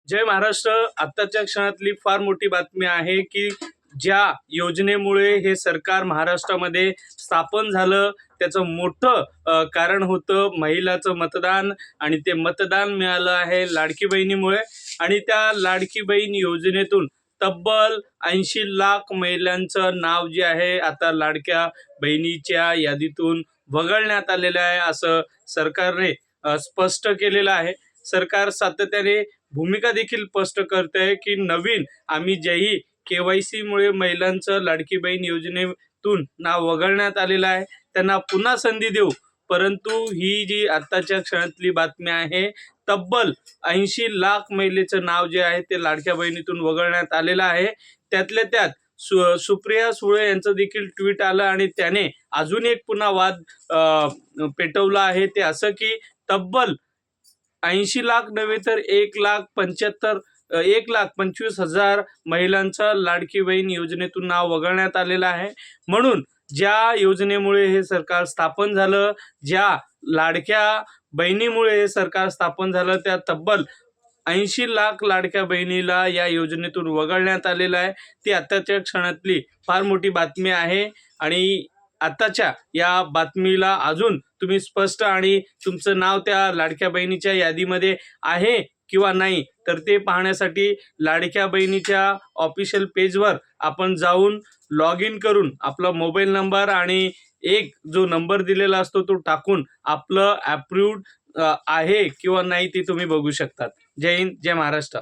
जय महाराष्ट्र. आत्ताच्या क्षणातली फार मोठी बातमी आहे की ज्या योजनेमुळे हे सरकार महाराष्ट्रामध्ये स्थापन झालं त्याचं मोठं कारण होतं महिलाचं मतदान. आणि ते मतदान मिळालं आहे लाडकी बहिणीमुळे. आणि त्या लाडकी बहीण योजनेतून तब्बल 80 लाख महिलांचं नाव जे आहे आता लाडक्या बहिणीच्या यादीतून वगळण्यात आलेलं आहे, असं सरकारने स्पष्ट केलेलं आहे. सरकार सातत्याने भूमिका देखील स्पष्ट करते की नवीन आम्ही जेही KYC मुळे महिलांचं लाडकी बहीण योजनेतून नाव वगळण्यात आलेलं आहे त्यांना पुन्हा संधी देऊ. परंतु ही जी आत्ताच्या क्षणातली बातमी आहे, तब्बल 80 लाख महिलेचं नाव जे आहे ते लाडक्या बहिणीतून वगळण्यात आलेलं आहे. त्यातल्या त्यात सुप्रिया सुळे यांचं देखील ट्विट आलं आणि त्याने अजून एक पुन्हा वाद पेटवला आहे. ते असं की तब्बल 80 लाख नव्हे तर 1,25,000 महिलांचा लाडकी बहीण योजनेतून नाव वगळण्यात आलेलं आहे. म्हणून ज्या योजनेमुळे हे सरकार स्थापन झालं, ज्या लाडक्या बहिणीमुळे हे सरकार स्थापन झालं, त्या तब्बल 80 लाख लाडक्या बहिणीला या योजनेतून वगळण्यात आलेलं आहे. ती आताच्या क्षणातली फार मोठी बातमी आहे. आणि आताच्या या बातमीला अजून तुम्ही स्पष्ट आणि तुमचं नाव त्या लाडक्या बहिणीच्या यादीमध्ये आहे किंवा नाही तर ते पाहण्यासाठी लाडक्या बहिणीच्या ऑफिशियल पेजवर आपण जाऊन लॉग इन करून आपला मोबाईल नंबर आणि एक जो नंबर दिलेला असतो तो टाकून आपलं अप्रूव्ड आहे किंवा नाही ते तुम्ही बघू शकतात. जय हिंद, जय महाराष्ट्र.